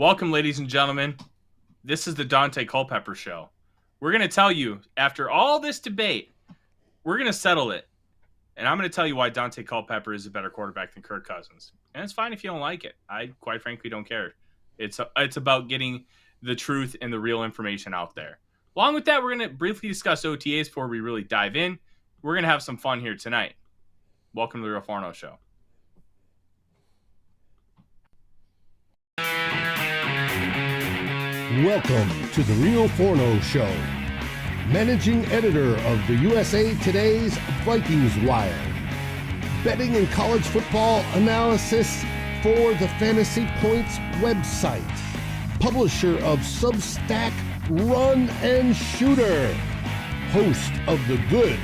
Welcome, ladies and gentlemen. This is the Daunte Culpepper Show. We're going to tell you, after all this debate, we're going to settle it. And I'm going to tell you why Daunte Culpepper is a better quarterback than Kirk Cousins. And it's fine if you don't like it. I, quite frankly, don't care. It's about getting the truth and the real information out there. Along with that, we're going to briefly discuss OTAs before we really dive in. We're going to have some fun here tonight. Welcome to the Real Forno Show. Welcome to the Real Forno Show. Managing editor of the USA Today's Vikings Wire. Betting and college football analysis for the Fantasy Points website. Publisher of Substack Run and Shooter. Host of The Good,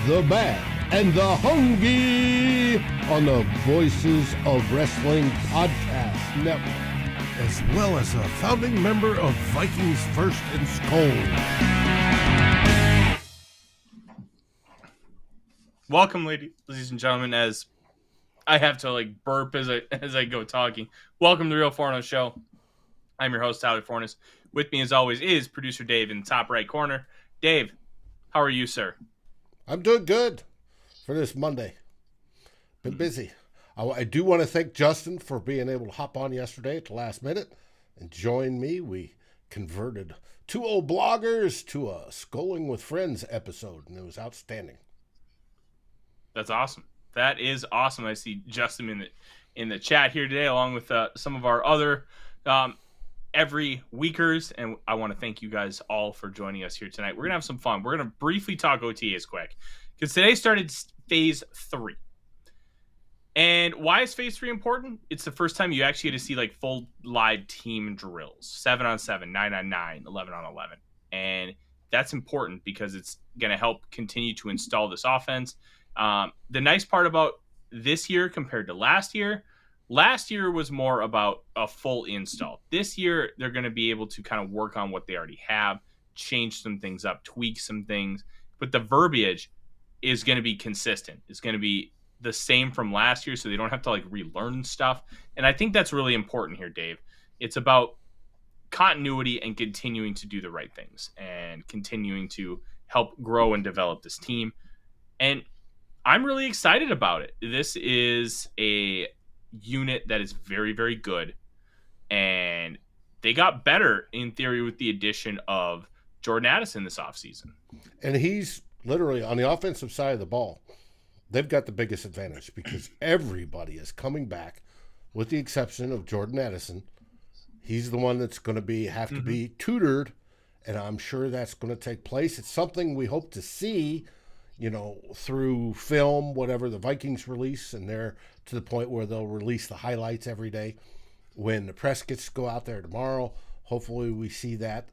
The Bad, and The Hungry on the Voices of Wrestling Podcast Network, as well as a founding member of Vikings First and SKOL. Welcome, ladies and gentlemen, as I have to burp as I go talking. Welcome to the Real Forno Show. I'm your host, Tyler Fornes. With me, as always, is producer Dave in the top right corner. Dave, how are you, sir? I'm doing good for this Monday. Been busy. I do want to thank Justin for being able to hop on yesterday at the last minute and join me. We converted two old bloggers to a Skolling with Friends episode, and it was outstanding. That's awesome. That is awesome. I see Justin in the chat here today, along with some of our other every weekers, and I want to thank you guys all for joining us here tonight. We're gonna have some fun. We're gonna briefly talk OTAs quick because today started phase 3. And why is phase 3 important? It's the first time you actually get to see full live team drills, 7-on-7, 9-on-9, 11-on-11, and that's important because it's going to help continue to install this offense. The nice part about this year compared to last year was more about a full install. This year, they're going to be able to kind of work on what they already have, change some things up, tweak some things, but the verbiage is going to be consistent. It's going to be the same from last year, so they don't have to relearn stuff. And I think that's really important here, Dave. It's about continuity and continuing to do the right things and continuing to help grow and develop this team. And I'm really excited about it. This is a unit that is very, very good. And they got better in theory with the addition of Jordan Addison this offseason. And he's literally on the offensive side of the ball. They've got the biggest advantage because everybody is coming back, with the exception of Jordan Addison. He's the one that's going to have to be tutored, and I'm sure that's going to take place. It's something we hope to see, through film, whatever the Vikings release, and they're to the point where they'll release the highlights every day. When the press gets to go out there tomorrow, hopefully we see that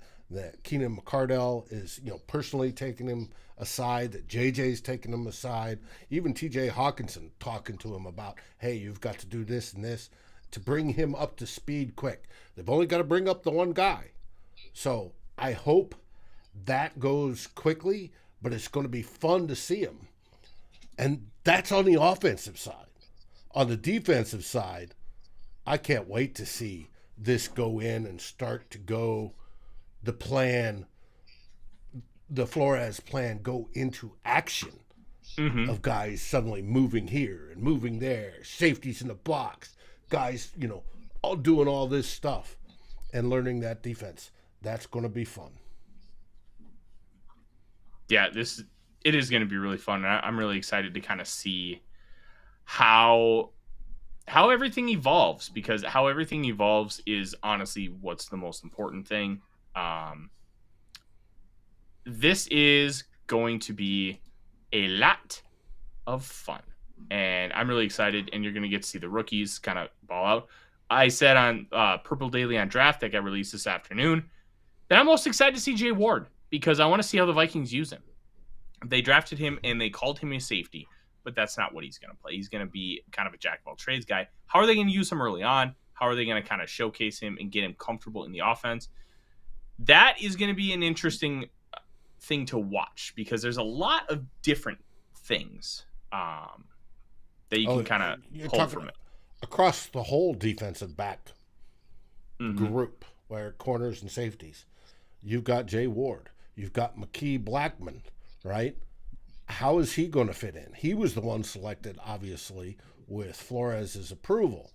Keenan McCardell is, personally taking him aside, that JJ's taking him aside, even TJ Hawkinson talking to him about, hey, you've got to do this and this to bring him up to speed quick. They've only got to bring up the one guy. So I hope that goes quickly, but it's going to be fun to see him. And that's on the offensive side. On the defensive side, I can't wait to see this go in and start to go the plan, the Flores plan, go into action of guys suddenly moving here and moving there, safeties in the blocks, guys, all doing all this stuff and learning that defense. That's going to be fun. Yeah, it is going to be really fun. And I'm really excited to kind of see how everything evolves, because how everything evolves is honestly what's the most important thing. This is going to be a lot of fun, and I'm really excited, and you're going to get to see the rookies kind of ball out. I said on Purple Daily on Draft that got released this afternoon that I'm most excited to see Jay Ward, because I want to see how the Vikings use him. They drafted him and they called him a safety, but that's not what he's going to play. He's going to be kind of a jack of all trades guy. How are they going to use him early on? How are they going to kind of showcase him and get him comfortable in the offense? That is going to be an interesting thing to watch, because there's a lot of different things that you can kind of pull from it. Across the whole defensive back group where corners and safeties. You've got Jay Ward. You've got McKee Blackman, right? How is he going to fit in? He was the one selected, obviously, with Flores' approval.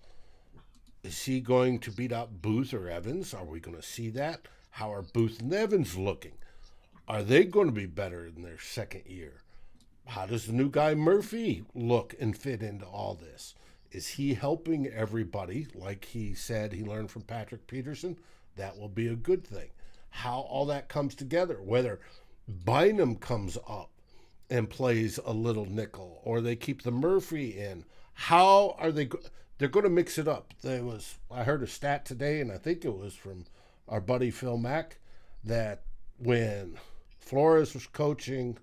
Is he going to beat out Booth or Evans? Are we going to see that? How are Booth and Evans looking? Are they going to be better in their second year? How does the new guy Murphy look and fit into all this? Is he helping everybody like he said he learned from Patrick Peterson? That will be a good thing. How all that comes together, whether Bynum comes up and plays a little nickel or they keep the Murphy in. How are they they're going to mix it up. I heard a stat today, and I think it was from our buddy Phil Mack, that when Flores was coaching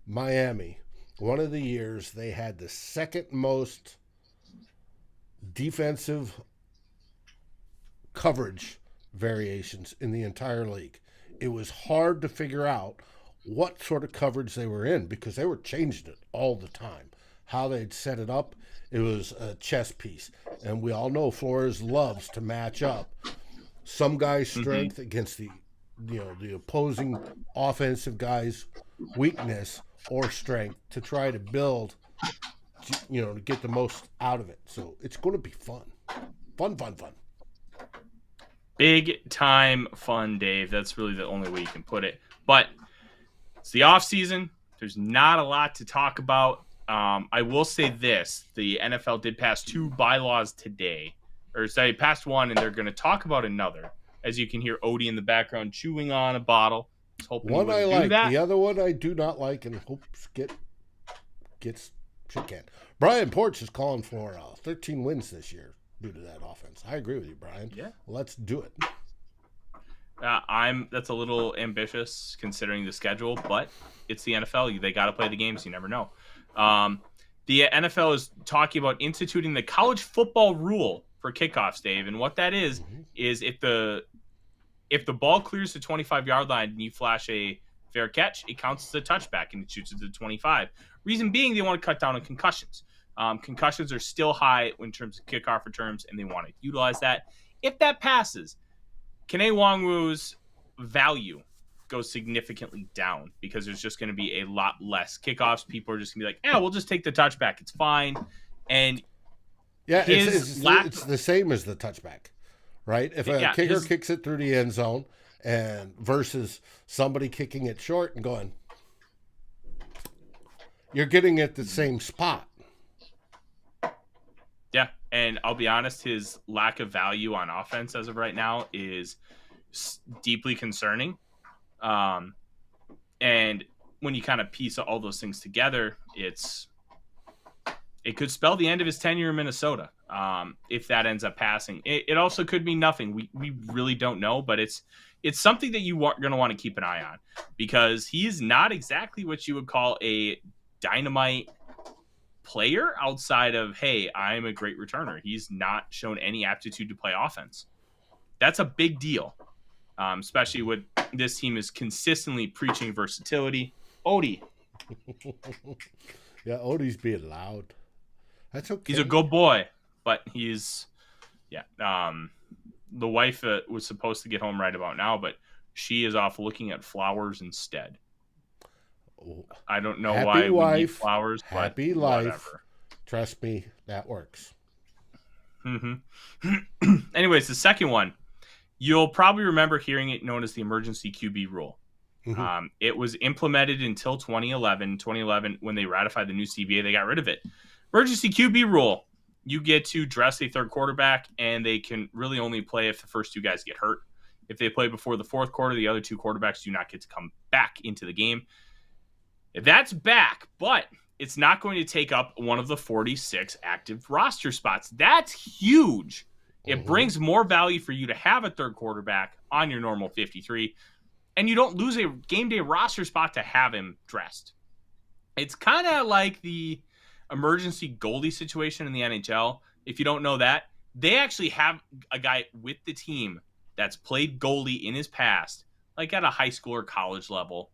Miami, one of the years they had the second most defensive coverage variations in the entire league. It was hard to figure out what sort of coverage they were in because they were changing it all the time. How they'd set it up, it was a chess piece. And we all know Flores loves to match up some guy's strength against the opposing offensive guy's weakness or strength to try to build, to get the most out of it. So it's going to be fun. Fun. Big time fun, Dave. That's really the only way you can put it. But it's the off season. There's not a lot to talk about. I will say this. The NFL did pass 2 bylaws today. Or say passed one, and they're going to talk about another. As you can hear Odie in the background chewing on a bottle. One I like. The other one I do not like and hopes gets shit canned. Brian Porch is calling for 13 wins this year due to that offense. I agree with you, Brian. Yeah. Let's do it. That's a little ambitious considering the schedule, but it's the NFL. They got to play the games. You never know. The NFL is talking about instituting the college football rule for kickoffs, Dave. And what that is if the ball clears the 25-yard line and you flash a fair catch, it counts as a touchback and it shoots at the 25. Reason being, they want to cut down on concussions. Concussions are still high in terms of kickoff returns, and they want to utilize that. If that passes, Kene Nwangwu's value goes significantly down because there's just going to be a lot less kickoffs. People are just going to be like, we'll just take the touchback. It's fine. And it's the same as the touchback, right? If a kicker kicks it through the end zone and versus somebody kicking it short and going, you're getting at the same spot. Yeah, and I'll be honest, his lack of value on offense as of right now is deeply concerning. And when you kind of piece all those things together, it could spell the end of his tenure in Minnesota if that ends up passing. It also could mean nothing. We really don't know, but it's something that you are going to want to keep an eye on because he is not exactly what you would call a dynamite player outside of, hey, I'm a great returner. He's not shown any aptitude to play offense. That's a big deal, especially with this team is consistently preaching versatility. Odie. Yeah, Odie's being loud. That's okay. He's a good boy, but he's, the wife was supposed to get home right about now, but she is off looking at flowers instead. I don't know why we need flowers, but happy life. Whatever. Trust me, that works. Anyways, the second one, you'll probably remember hearing it known as the emergency QB rule. It was implemented until 2011. 2011, when they ratified the new CBA, they got rid of it. Emergency QB rule. You get to dress a third quarterback, and they can really only play if the first 2 guys get hurt. If they play before the fourth quarter, the other 2 quarterbacks do not get to come back into the game. That's back, but it's not going to take up one of the 46 active roster spots. That's huge. It brings more value for you to have a third quarterback on your normal 53, and you don't lose a game day roster spot to have him dressed. It's kind of like the emergency goalie situation in the NHL. If you don't know that, they actually have a guy with the team that's played goalie in his past, like at a high school or college level.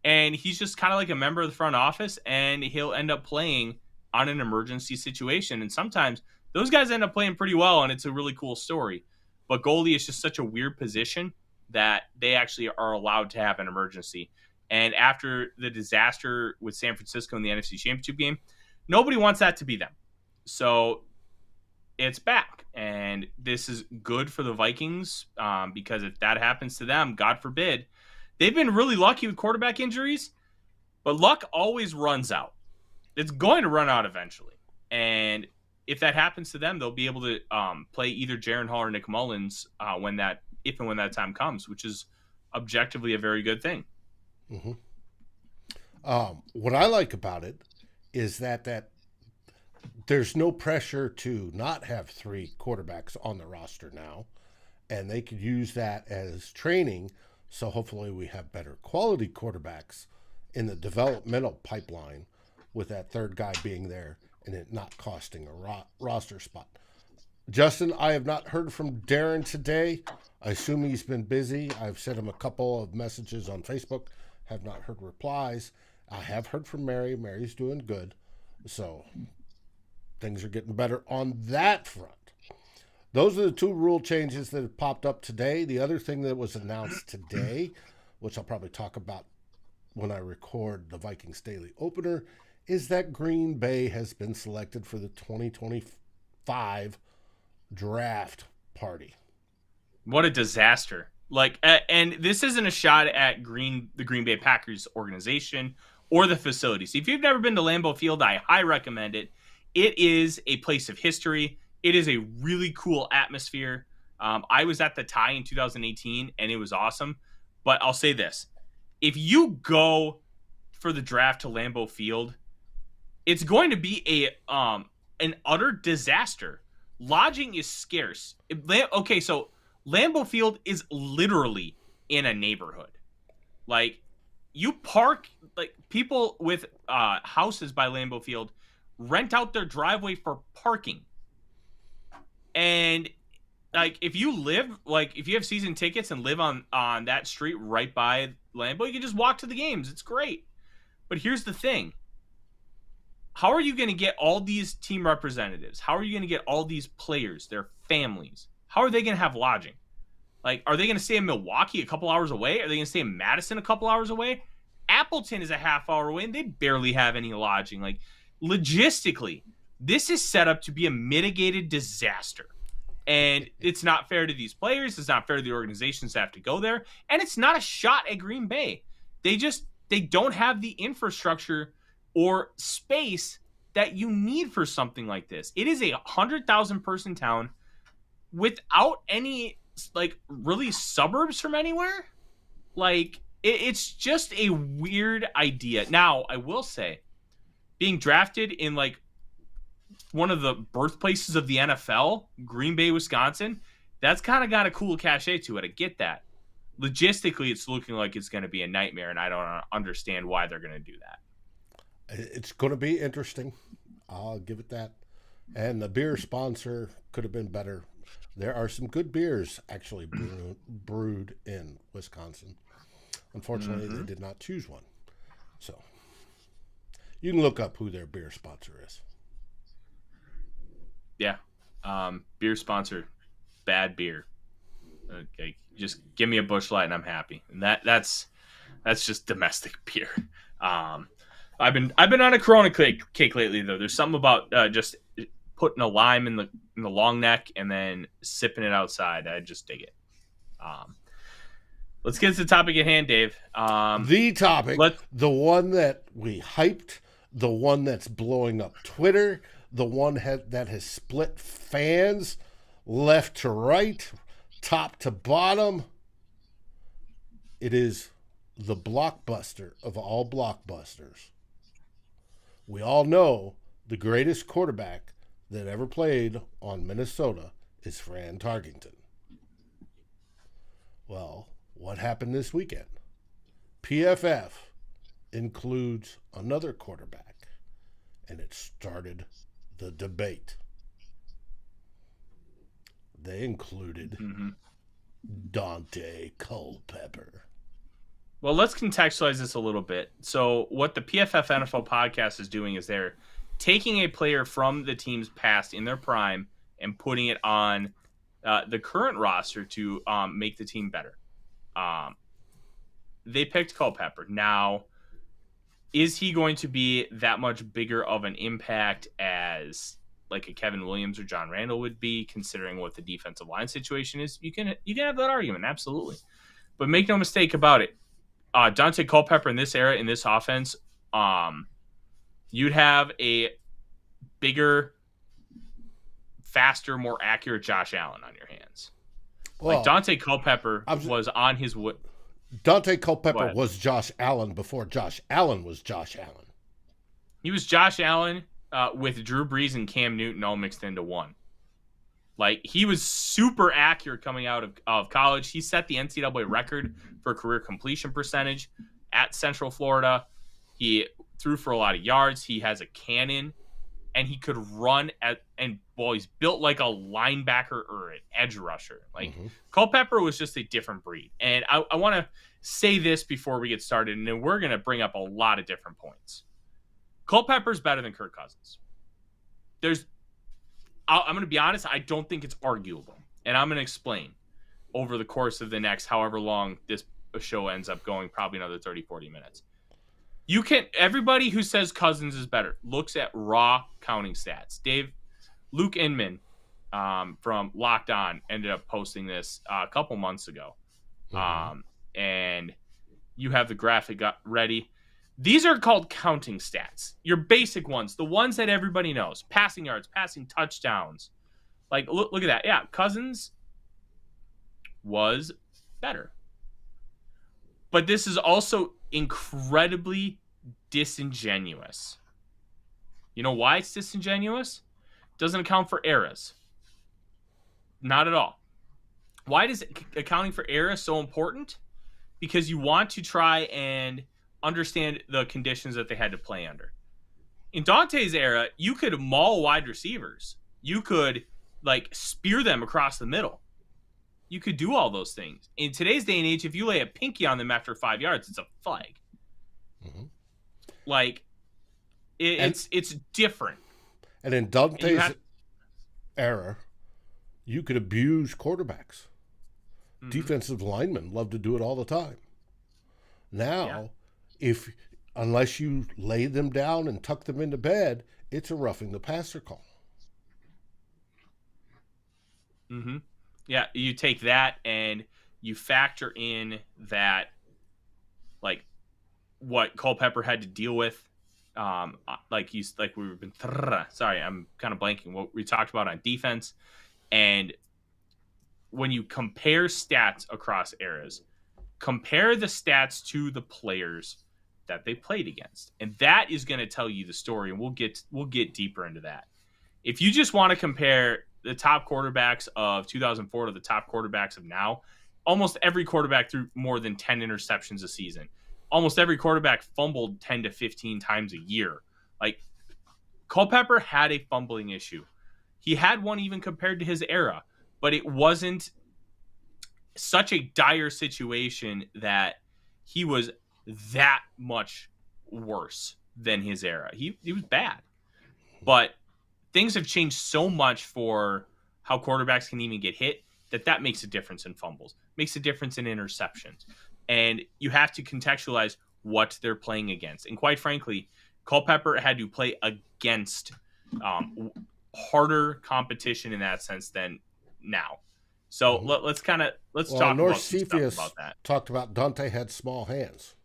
And he's just kind of like a member of the front office, and he'll end up playing on an emergency situation. And sometimes those guys end up playing pretty well, and it's a really cool story. But goalie is just such a weird position that they actually are allowed to have an emergency. And after the disaster with San Francisco in the NFC Championship game, nobody wants that to be them. So it's back. And this is good for the Vikings because if that happens to them, God forbid, they've been really lucky with quarterback injuries, but luck always runs out. It's going to run out eventually. And if that happens to them, they'll be able to play either Jaron Hall or Nick Mullins if and when that time comes, which is objectively a very good thing. Mm-hmm. What I like about it is that there's no pressure to not have 3 quarterbacks on the roster now, and they could use that as training. So hopefully we have better quality quarterbacks in the developmental pipeline with that third guy being there and it not costing a roster spot. Justin, I have not heard from Darren today. I assume he's been busy. I've sent him a couple of messages on Facebook, have not heard replies. I have heard from Mary. Mary's doing good. So things are getting better on that front. Those are the 2 rule changes that have popped up today. The other thing that was announced today, which I'll probably talk about when I record the Vikings Daily Opener, is that Green Bay has been selected for the 2025 draft party. What a disaster. And this isn't a shot at the Green Bay Packers organization or the facilities. If you've never been to Lambeau Field, I highly recommend it. It is a place of history. It is a really cool atmosphere. I was at the tie in 2018, and it was awesome. But I'll say this. If you go for the draft to Lambeau Field, it's going to be an utter disaster. Lodging is scarce. So Lambeau Field is literally in a neighborhood. You park, people with houses by Lambeau Field rent out their driveway for parking. And if you have season tickets and live on that street right by Lambeau, you can just walk to the games. It's great. But here's the thing. How are you going to get all these team representatives? How are you going to get all these players, their families? How are they going to have lodging? Are they going to stay in Milwaukee a couple hours away? Are they going to stay in Madison a couple hours away? Appleton is a half hour away, and they barely have any lodging. Logistically, this is set up to be a mitigated disaster. And it's not fair to these players. It's not fair to the organizations that have to go there. And it's not a shot at Green Bay. They don't have the infrastructure or space that you need for something like this. It is a 100,000 person town without any really suburbs from anywhere. It's just a weird idea. Now, I will say, being drafted in one of the birthplaces of the NFL, Green Bay, Wisconsin, that's kind of got a cool cachet to it. I get that. Logistically, it's looking like it's going to be a nightmare, and I don't understand why they're going to do that. It's going to be interesting. I'll give it that. And the beer sponsor could have been better. There are some good beers actually brewed in Wisconsin. Unfortunately, they did not choose one. So you can look up who their beer sponsor is. Yeah. Beer sponsor, bad beer. Okay. Just give me a Busch Light and I'm happy. And that's just domestic beer. I've been on a Corona cake lately though. There's something about just putting a lime in the long neck and then sipping it outside. I just dig it. Let's get to the topic at hand, Dave. The topic, the one that we hyped, the one that's blowing up Twitter, the one that has split fans left to right, top to bottom. It is the blockbuster of all blockbusters. We all know the greatest quarterback that ever played on Minnesota is Fran Tarkenton. Well, what happened this weekend? PFF includes another quarterback, and it started the debate. They included Daunte Culpepper. Well, let's contextualize this a little bit. So what the PFF NFL Podcast is doing is they're taking a player from the team's past in their prime and putting it on the current roster to make the team better. They picked Culpepper. Now, is he going to be that much bigger of an impact as like a Kevin Williams or John Randall would be, considering what the defensive line situation is? You can have that argument, absolutely. But make no mistake about it, Daunte Culpepper in this era, in this offense, you'd have a bigger, faster, more accurate Josh Allen on your hands. Well, like Daunte Culpepper was on his wood. Daunte Culpepper was Josh Allen before Josh Allen was Josh Allen. He was Josh Allen with Drew Brees and Cam Newton all mixed into one. Like, he was super accurate coming out of college. He set the NCAA record for career completion percentage at Central Florida. He threw for a lot of yards. He has a cannon, and he could run he's built like a linebacker or an edge rusher. Like, Culpepper was just a different breed. And I want to say this before we get started, and then we're going to bring up a lot of different points. Culpepper's better than Kirk Cousins. I'm going to be honest, I don't think it's arguable. And I'm going to explain over the course of the next however long this show ends up going, probably another 30, 40 minutes. Everybody who says Cousins is better looks at raw counting stats. Luke Inman from Locked On ended up posting this a couple months ago. And you have the graphic ready. These are called counting stats. Your basic ones, the ones that everybody knows. Passing yards, passing touchdowns. Like, look at that. Yeah, Cousins was better. But this is also incredibly disingenuous. You know why it's disingenuous? Doesn't account for eras. Not at all. Why is accounting for eras so important? Because you want to try and understand the conditions that they had to play under. In Daunte's era, you could maul wide receivers. You could, like, spear them across the middle. You could do all those things. In today's day and age, if you lay a pinky on them after 5 yards, it's a flag. Like, it's different. And in Daunte's era, you could abuse quarterbacks. Defensive linemen love to do it all the time. Now, unless you lay them down and tuck them into bed, it's a roughing the passer call. Yeah, you take that and you factor in that, like, what Culpepper had to deal with. Sorry, I'm kind of blanking what we talked about on defense. And when you compare stats across eras, compare the stats to the players that they played against. And that is going to tell you the story, and we'll get deeper into that. If you just want to compare the top quarterbacks of 2004 to the top quarterbacks of now, almost every quarterback threw more than 10 interceptions a season. Almost every quarterback fumbled 10 to 15 times a year. Like, Culpepper had a fumbling issue. He had one even compared to his era, but it wasn't such a dire situation that he was that much worse than his era. He was bad. But things have changed so much for how quarterbacks can even get hit that makes a difference in fumbles, makes a difference in interceptions. And you have to contextualize what they're playing against. And quite frankly, Culpepper had to play against harder competition in that sense than now. So let's talk about some stuff about that. Talked about Daunte had small hands.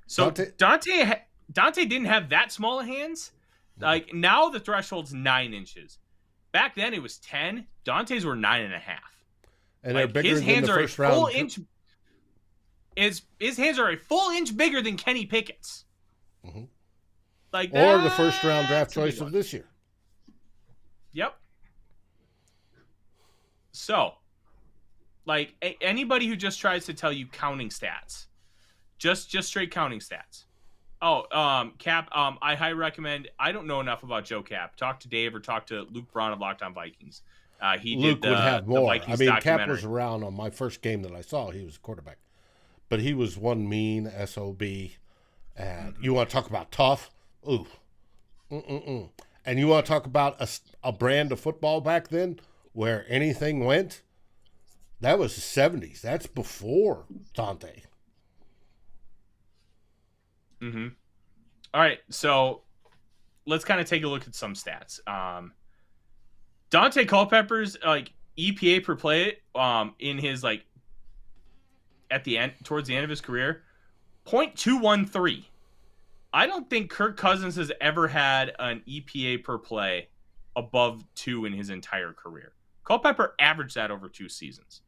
So Daunte didn't have that small of hands. Like, now the threshold's 9 inches. Back then it was 10. Daunte's were 9.5. And they're bigger than the first round. His hands are a full inch bigger than Kenny Pickett's. Like, or the first round draft choice of this year. Yep. So, like, anybody who just tries to tell you counting stats, just straight counting stats. Oh, Cap, I highly recommend. I don't know enough about Joe Cap. Talk to Dave or talk to Luke Braun of Locked On Vikings. Luke would have more. I mean, Cap was documentary. around on my first game that I saw. He was a quarterback. But he was one mean SOB. And you want to talk about tough? Ooh. And you want to talk about a brand of football back then? where anything went, that was the 70s. That's before Daunte. Mm-hmm. All right, so let's kind of take a look at some stats. Daunte Culpepper's EPA per play in his at the end, towards the end of his career, 0.213. I don't think Kirk Cousins has ever had an EPA per play above 2 in his entire career. Culpepper averaged that over 2 seasons.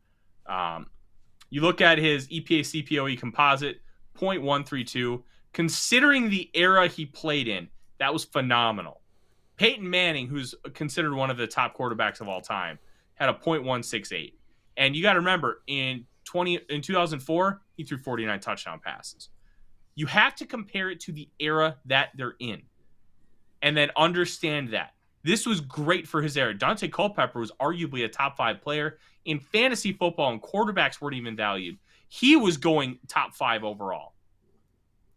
You look at his EPA CPOE composite, 0.132. Considering the era he played in, that was phenomenal. Peyton Manning, who's considered one of the top quarterbacks of all time, had a 0.168. And you got to remember, in 2004, he threw 49 touchdown passes. You have to compare it to the era that they're in and then understand that. This was great for his era. Daunte Culpepper was arguably a top 5 player in fantasy football, and quarterbacks weren't even valued. He was going top 5 overall.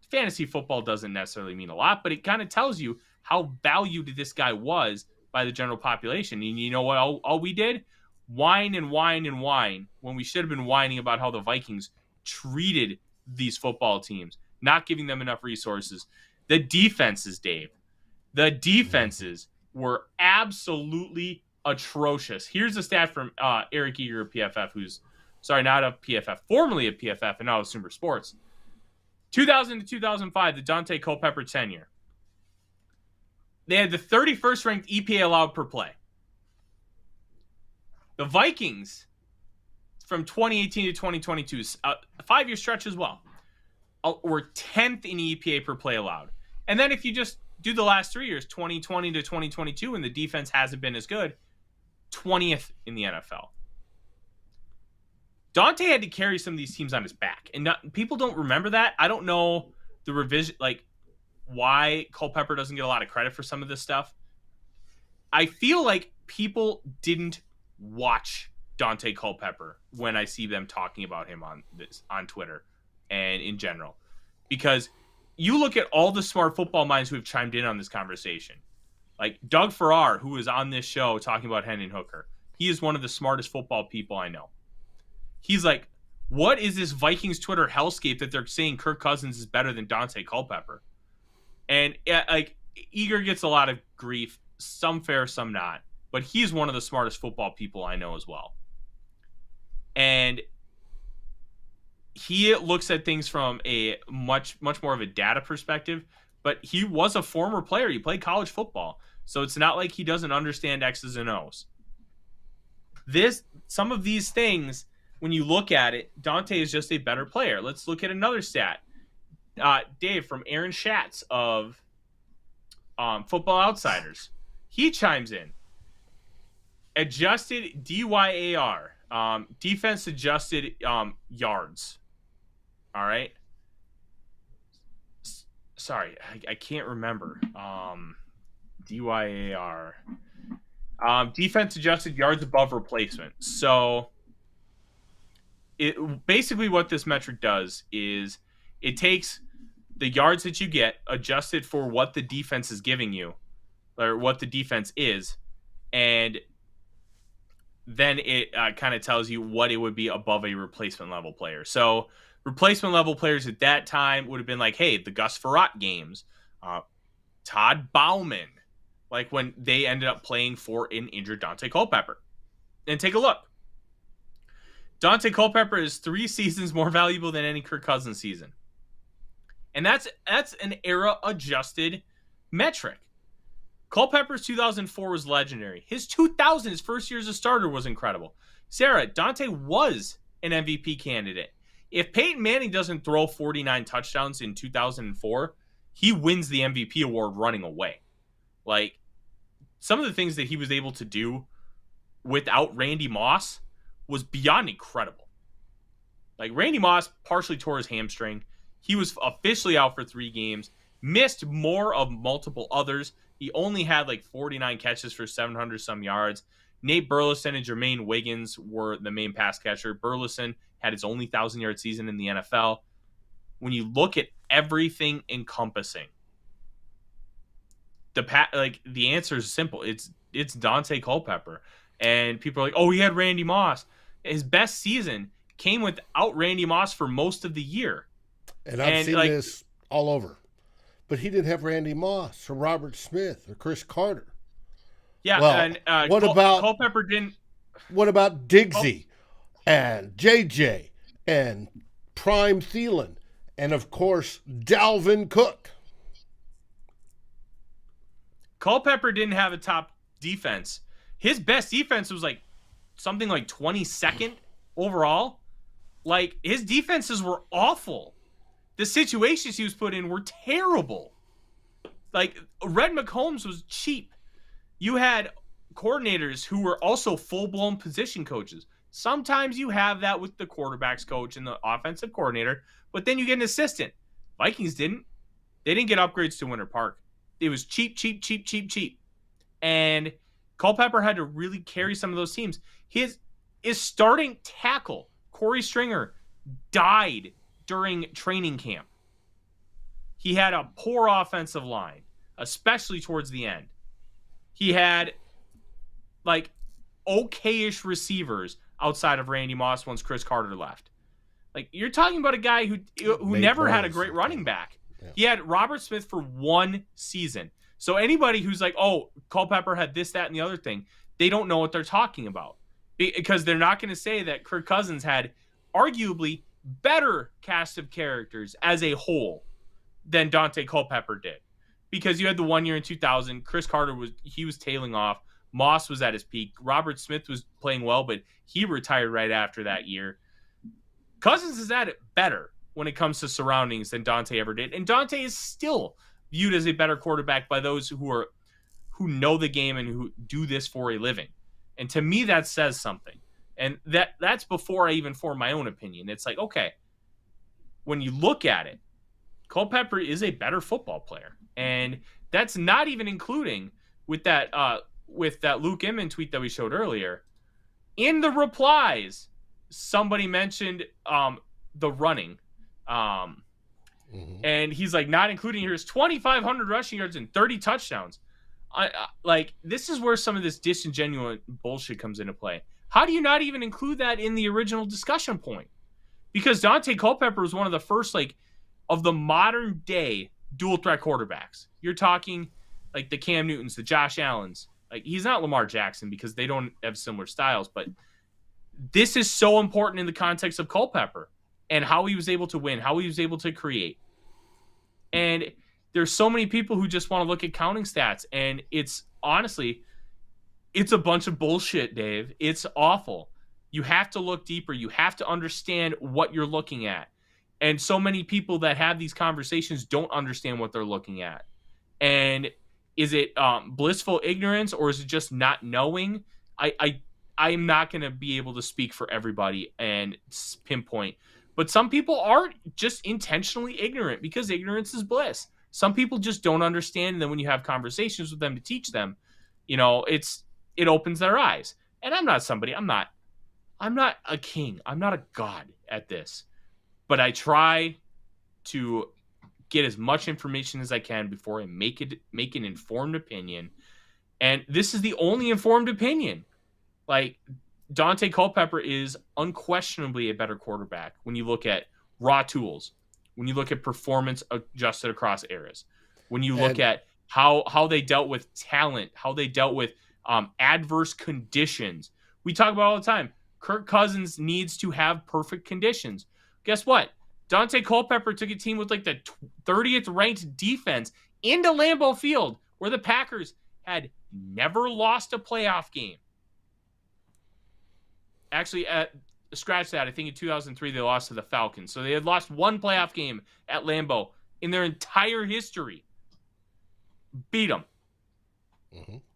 Fantasy football doesn't necessarily mean a lot, but it kind of tells you how valued this guy was by the general population. And you know what all we did? Whine and whine and whine when we should have been whining about how the Vikings treated these football teams, not giving them enough resources. The defenses, Dave. The defenses were absolutely atrocious. Here's a stat from Eric Eager of PFF, who's, sorry, not of PFF, formerly of PFF and now of Super Sports. 2000 to 2005, the Daunte Culpepper tenure. They had the 31st ranked EPA allowed per play. The Vikings, from 2018 to 2022, a 5-year stretch as well, were 10th in EPA per play allowed. And then if you just do the last 3 years, 2020 to 2022, and the defense hasn't been as good, 20th in the NFL. Daunte had to carry some of these teams on his back, and people don't remember that. I don't know the revision, why Culpepper doesn't get a lot of credit for some of this stuff. I feel like people didn't watch Daunte Culpepper when I see them talking about him on Twitter and in general, because you look at all the smart football minds who have chimed in on this conversation, like Doug Farrar, who was on this show talking about Hendon Hooker. He is one of the smartest football people I know. He's like, what is this Vikings Twitter hellscape that they're saying Kirk Cousins is better than Daunte Culpepper? And Eager gets a lot of grief, some fair, some not, but he's one of the smartest football people I know as well. And he looks at things from a much more of a data perspective, but he was a former player. He played college football. So it's not like he doesn't understand X's and O's. Some of these things, when you look at it, Daunte is just a better player. Let's look at another stat. Dave from Aaron Schatz of Football Outsiders. He chimes in. Adjusted DYAR, defense adjusted yards. All right. Sorry, I can't remember. DYAR. Defense adjusted yards above replacement. So basically what this metric does is it takes the yards that you get adjusted for what the defense is giving you, or what the defense is, and then it kind of tells you what it would be above a replacement level player. So replacement level players at that time would have been like, hey, the Gus Frerotte games, Todd Bauman, like when they ended up playing for an injured Daunte Culpepper. And take a look. Daunte Culpepper is 3 seasons more valuable than any Kirk Cousins season. And that's an era-adjusted metric. Culpepper's 2004 was legendary. His 2000, his first year as a starter, was incredible. Sarah, Daunte was an MVP candidate. If Peyton Manning doesn't throw 49 touchdowns in 2004, he wins the MVP award running away. Like, some of the things that he was able to do without Randy Moss was beyond incredible. Like, Randy Moss partially tore his hamstring. He was officially out for 3 games, missed more of multiple others. He only had like 49 catches for 700 some yards. Nate Burleson and Jermaine Wiggins were the main pass catcher. Burleson had his only 1,000-yard season in the NFL. When you look at everything encompassing, the answer is simple. It's Daunte Culpepper. And people are like, oh, he had Randy Moss. His best season came without Randy Moss for most of the year. And I've seen this all over. But he didn't have Randy Moss or Robert Smith or Chris Carter. Yeah, well, and Culpepper didn't. What about Diggsy and JJ and Prime Thielen and, of course, Dalvin Cook? Culpepper didn't have a top defense. His best defense was like something like 22nd overall. Like, his defenses were awful. The situations he was put in were terrible. Like, Red McCombs was cheap. You had coordinators who were also full-blown position coaches. Sometimes you have that with the quarterback's coach and the offensive coordinator, but then you get an assistant. Vikings didn't. They didn't get upgrades to Winter Park. It was cheap. And Culpepper had to really carry some of those teams. His starting tackle, Corey Stringer, died during training camp. He had a poor offensive line, especially towards the end. He had like okayish receivers outside of Randy Moss once Chris Carter left. Like, you're talking about a guy who never had a great running back. Yeah. He had Robert Smith for one season. So anybody who's like, oh, Culpepper had this, that, and the other thing, they don't know what they're talking about. Because they're not going to say that Kirk Cousins had arguably better cast of characters as a whole than Daunte Culpepper did. Because you had the 1 year in 2000, Chris Carter was tailing off. Moss was at his peak. Robert Smith was playing well, but he retired right after that year. Cousins is at it better when it comes to surroundings than Daunte ever did. And Daunte is still viewed as a better quarterback by those who know the game and who do this for a living. And to me, that says something. And that's before I even form my own opinion. It's like, okay, when you look at it, Culpepper is a better football player. And that's not even including with that Luke Inman tweet that we showed earlier. In the replies, somebody mentioned the running. And he's like, not including here's 2,500 rushing yards and 30 touchdowns. Like, this is where some of this disingenuous bullshit comes into play. How do you not even include that in the original discussion point? Because Daunte Culpepper was one of the first, like, of the modern day dual threat quarterbacks. You're talking like the Cam Newtons, the Josh Allens. Like, he's not Lamar Jackson because they don't have similar styles, but this is so important in the context of Culpepper and how he was able to win, how he was able to create. And there's so many people who just want to look at counting stats, and it's honestly, it's a bunch of bullshit, Dave. It's awful. You have to look deeper. You have to understand what you're looking at. And so many people that have these conversations don't understand what they're looking at. And is it blissful ignorance, or is it just not knowing? I'm not going to be able to speak for everybody and pinpoint. But some people are just intentionally ignorant because ignorance is bliss. Some people just don't understand. And then when you have conversations with them to teach them, you know, it opens their eyes. And I'm not a king. I'm not a god at this. But I try to get as much information as I can before I make an informed opinion. And this is the only informed opinion. Like, Daunte Culpepper is unquestionably a better quarterback when you look at raw tools, when you look at performance adjusted across eras, when you look at how they dealt with talent, how they dealt with adverse conditions. We talk about all the time, Kirk Cousins needs to have perfect conditions. Guess what? Daunte Culpepper took a team with like the 30th ranked defense into Lambeau Field, where the Packers had never lost a playoff game. Actually, scratch that. I think in 2003 they lost to the Falcons. So they had lost one playoff game at Lambeau in their entire history. Beat them.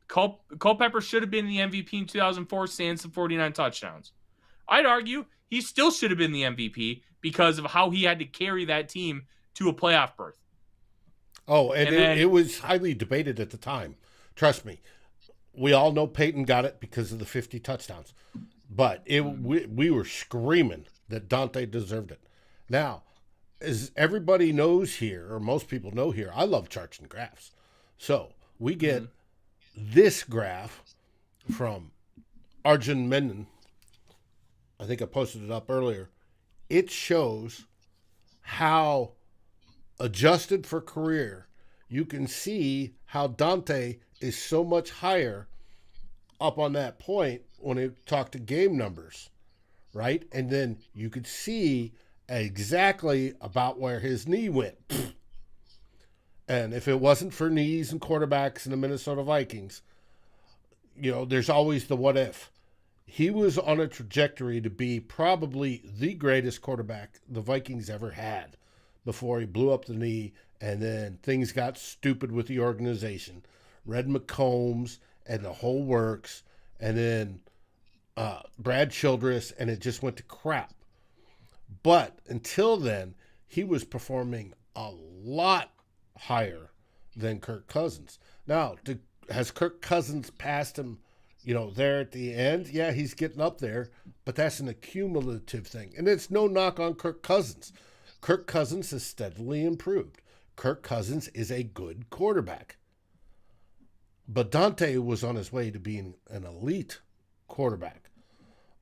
Culpepper should have been the MVP in 2004, stands the 49 touchdowns. I'd argue he still should have been the MVP because of how he had to carry that team to a playoff berth. Oh, and it was highly debated at the time. Trust me. We all know Peyton got it because of the 50 touchdowns. But we were screaming that Daunte deserved it. Now, as everybody knows here, or most people know here, I love charts and graphs. So we get this graph from Arjun Menon, I think I posted it up earlier, it shows how adjusted for career, you can see how Daunte is so much higher up on that point when he talked to game numbers, right? And then you could see exactly about where his knee went. And if it wasn't for knees and quarterbacks in the Minnesota Vikings, there's always the what if. He was on a trajectory to be probably the greatest quarterback the Vikings ever had before he blew up the knee, and then things got stupid with the organization. Red McCombs and the whole works, and then Brad Childress, and it just went to crap. But until then, he was performing a lot higher than Kirk Cousins. Now, has Kirk Cousins passed him, there at the end? Yeah, he's getting up there, but that's an accumulative thing. And it's no knock on Kirk Cousins. Kirk Cousins has steadily improved. Kirk Cousins is a good quarterback. But Daunte was on his way to being an elite quarterback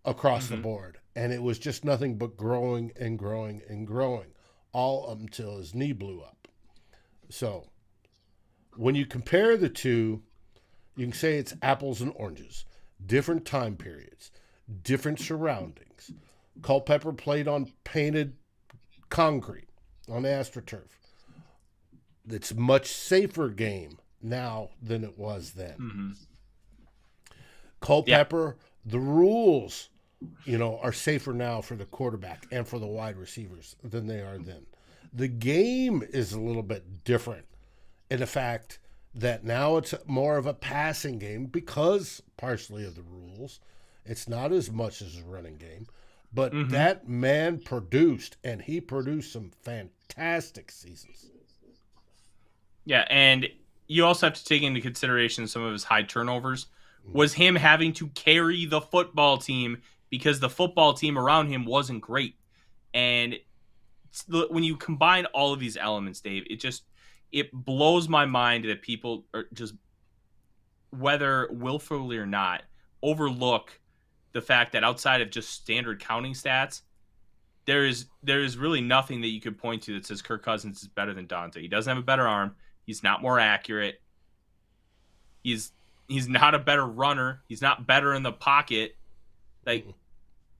across the board. And it was just nothing but growing and growing and growing, all until his knee blew up. So when you compare the two, you can say it's apples and oranges, different time periods, different surroundings. Culpepper played on painted concrete, on AstroTurf. It's a much safer game now than it was then. Culpepper, the rules, are safer now for the quarterback and for the wide receivers than they are then. The game is a little bit different in the fact that now it's more of a passing game because partially of the rules. It's not as much as a running game. But that man produced, and he produced some fantastic seasons. Yeah, and you also have to take into consideration some of his high turnovers. Was him having to carry the football team because the football team around him wasn't great. And when you combine all of these elements, Dave, it blows my mind that people are just, whether willfully or not, overlook the fact that outside of just standard counting stats, there is really nothing that you could point to that says Kirk Cousins is better than Daunte. He doesn't have a better arm. He's not more accurate. He's not a better runner. He's not better in the pocket. Like,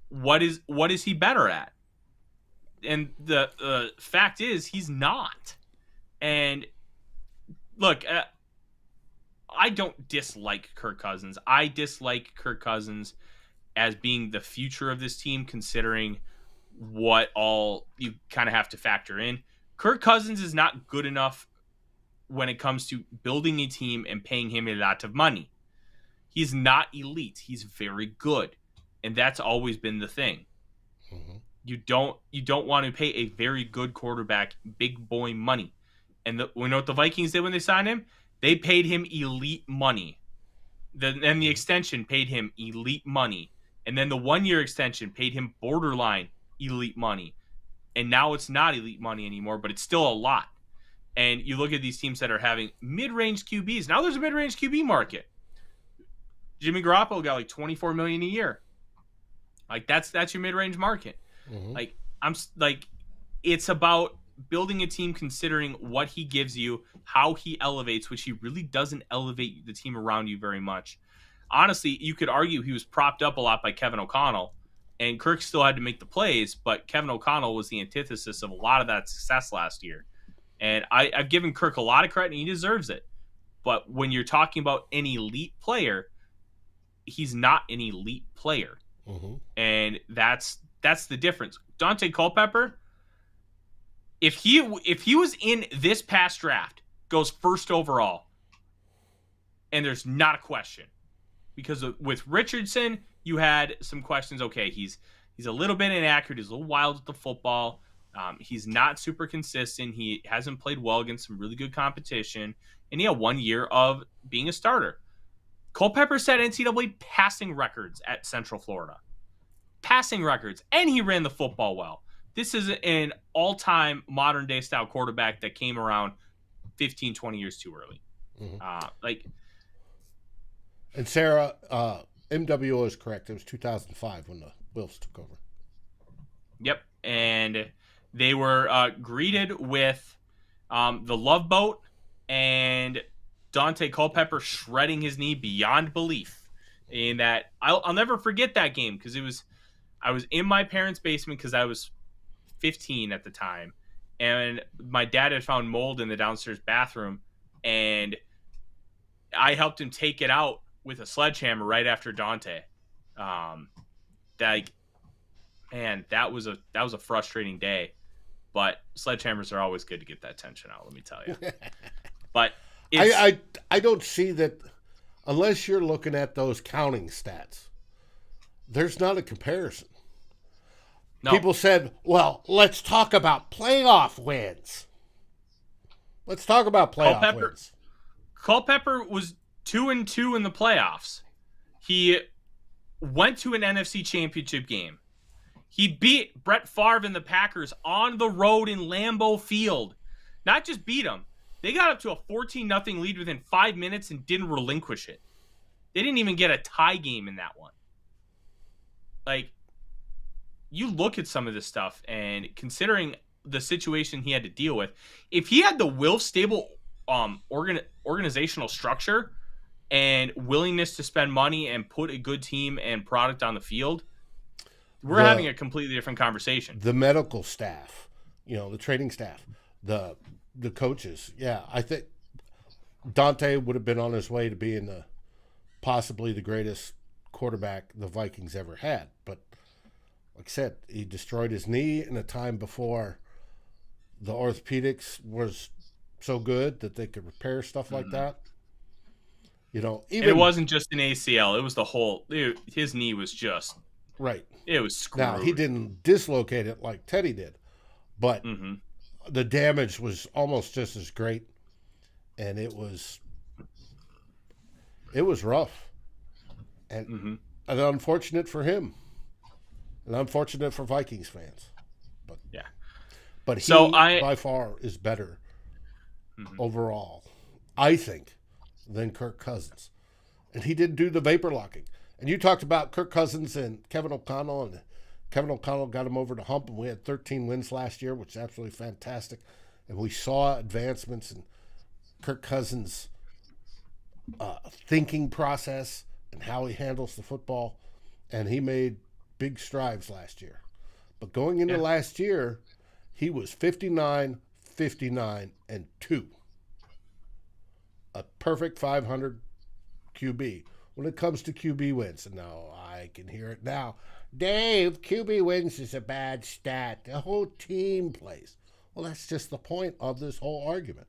what is he better at? And the fact is, he's not. And look, I don't dislike Kirk Cousins. I dislike Kirk Cousins as being the future of this team, considering what all you kind of have to factor in. Kirk Cousins is not good enough when it comes to building a team and paying him a lot of money. He's not elite. He's very good. And that's always been the thing. You don't want to pay a very good quarterback big boy money. And we know what the Vikings did when they signed him? They paid him elite money. Then the extension paid him elite money. And then the 1-year extension paid him borderline elite money. And now it's not elite money anymore, but it's still a lot. And you look at these teams that are having mid-range QBs. Now there's a mid-range QB market. Jimmy Garoppolo got like $24 million a year. Like that's your mid-range market. Like it's about building a team considering what he gives you, how he elevates, which he really doesn't elevate the team around you very much. Honestly, you could argue he was propped up a lot by Kevin O'Connell, and Kirk still had to make the plays, but Kevin O'Connell was the antithesis of a lot of that success last year. And I've given Kirk a lot of credit, and he deserves it. But when you're talking about an elite player, he's not an elite player. And that's the difference. Daunte Culpepper, if he was in this past draft, goes first overall, and there's not a question. Because with Richardson, you had some questions. Okay, he's a little bit inaccurate. He's a little wild with the football. He's not super consistent. He hasn't played well against some really good competition. And he had 1 year of being a starter. Culpepper set NCAA passing records at Central Florida. Passing records. And he ran the football well. This is an all-time modern-day style quarterback that came around 15, 20 years too early. And Sarah, MWO is correct. It was 2005 when the Wilfs took over. Yep, and they were greeted with the Love Boat and Daunte Culpepper shredding his knee beyond belief. In that, I'll never forget that game because I was in my parents' basement because I was 15 at the time, and my dad had found mold in the downstairs bathroom, and I helped him take it out with a sledgehammer right after Daunte. That was a frustrating day, but sledgehammers are always good to get that tension out. Let me tell you. But I don't see that unless you're looking at those counting stats. There's not a comparison. No. People said, "Well, let's talk about playoff wins." Let's talk about playoff wins. Culpepper was 2-2 in the playoffs. He went to an NFC Championship game. He beat Brett Favre and the Packers on the road in Lambeau Field. Not just beat them. They got up to a 14-0 lead within 5 minutes and didn't relinquish it. They didn't even get a tie game in that one. Like, you look at some of this stuff, and considering the situation he had to deal with, if he had the Wilf stable organizational structure and willingness to spend money and put a good team and product on the field, we're having a completely different conversation. The medical staff, the training staff, the coaches. Yeah, I think Daunte would have been on his way to being possibly the greatest quarterback the Vikings ever had. But like I said, he destroyed his knee in a time before the orthopedics was so good that they could repair stuff like that. Even it wasn't just an ACL; it was the whole. His knee was just right. It was screwed. Now he didn't dislocate it like Teddy did, but the damage was almost just as great, and it was rough, and unfortunate for him, and unfortunate for Vikings fans. But yeah, but he by far is better overall, I think, than Kirk Cousins, and he didn't do the vapor locking. And you talked about Kirk Cousins and Kevin O'Connell, and Kevin O'Connell got him over the hump, and we had 13 wins last year, which is absolutely fantastic. And we saw advancements in Kirk Cousins' thinking process and how he handles the football, and he made big strides last year. But going into last year, he was 59, 59, and 2. A perfect 500 QB. When it comes to QB wins, and now I can hear it now. Dave, QB wins is a bad stat. The whole team plays. Well, that's just the point of this whole argument.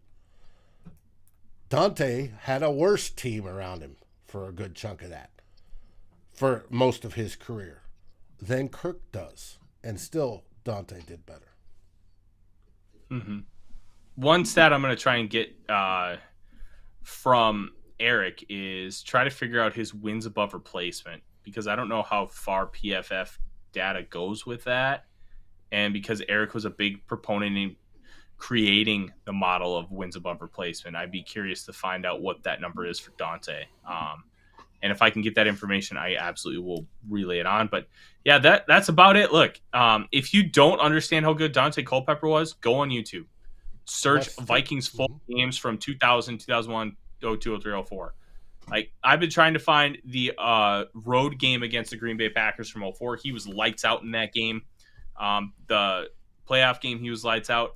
Daunte had a worse team around him for a good chunk of that, for most of his career, than Kirk does. And still, Daunte did better. One stat I'm going to try and get from Eric is try to figure out his wins above replacement, because I don't know how far PFF data goes with that. And because Eric was a big proponent in creating the model of wins above replacement, I'd be curious to find out what that number is for Daunte. And if I can get that information, I absolutely will relay it on. But yeah, that's about it. Look, if you don't understand how good Daunte Culpepper was, go on YouTube. Search Vikings full games from 2000, 2001, 02, 03, 04. Like, I've been trying to find the road game against the Green Bay Packers from 04. He was lights out in that game. The playoff game, he was lights out.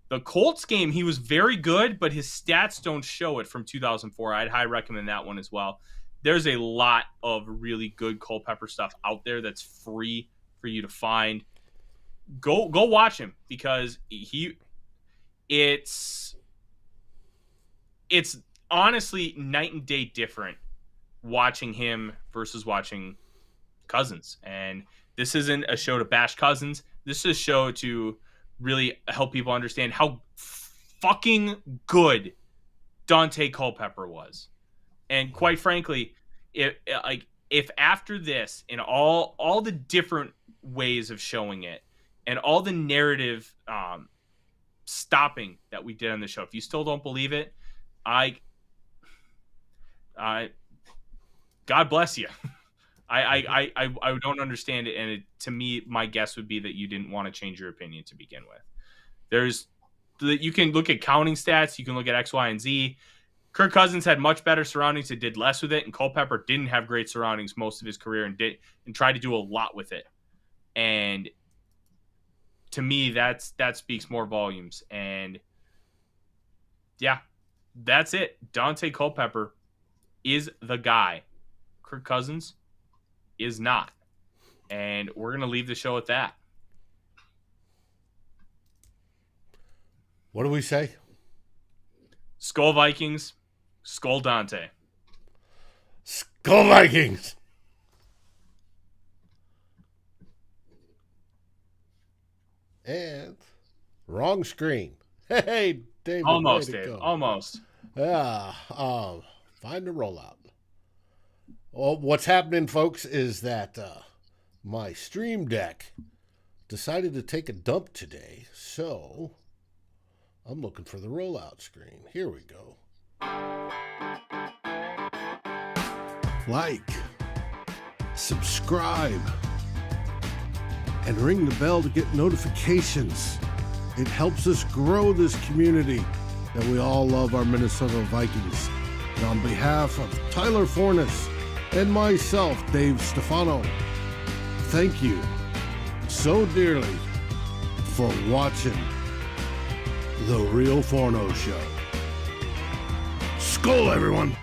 The Colts game, he was very good, but his stats don't show it from 2004. I'd highly recommend that one as well. There's a lot of really good Culpepper stuff out there that's free for you to find. Go watch him, because it's honestly night and day different watching him versus watching Cousins. And this isn't a show to bash Cousins. This is a show to really help people understand how fucking good Daunte Culpepper was. And quite frankly, if after this and all the different ways of showing it and all the narrative stopping that we did on the show, if you still don't believe it, God bless you. I don't understand it, and to me, my guess would be that you didn't want to change your opinion to begin with. You can look at counting stats, you can look at X, Y, and Z. Kirk Cousins had much better surroundings and did less with it, and Culpepper didn't have great surroundings most of his career and tried to do a lot with it. And to me, that speaks more volumes. And yeah, that's it. Daunte Culpepper is the guy. Kirk Cousins is not. And we're going to leave the show at that. What do we say? SKOL Vikings, SKOL Daunte. SKOL Vikings! And wrong screen. Hey, David. Almost, Dave. Almost. Yeah. Find the rollout. Well, what's happening, folks, is that my Stream Deck decided to take a dump today, so I'm looking for the rollout screen. Here we go. Like, subscribe, and ring the bell to get notifications. It helps us grow this community that we all love, our Minnesota Vikings. And on behalf of Tyler Fornes and myself, Dave Stefano, thank you so dearly for watching the Real Forno Show. SKOL, everyone!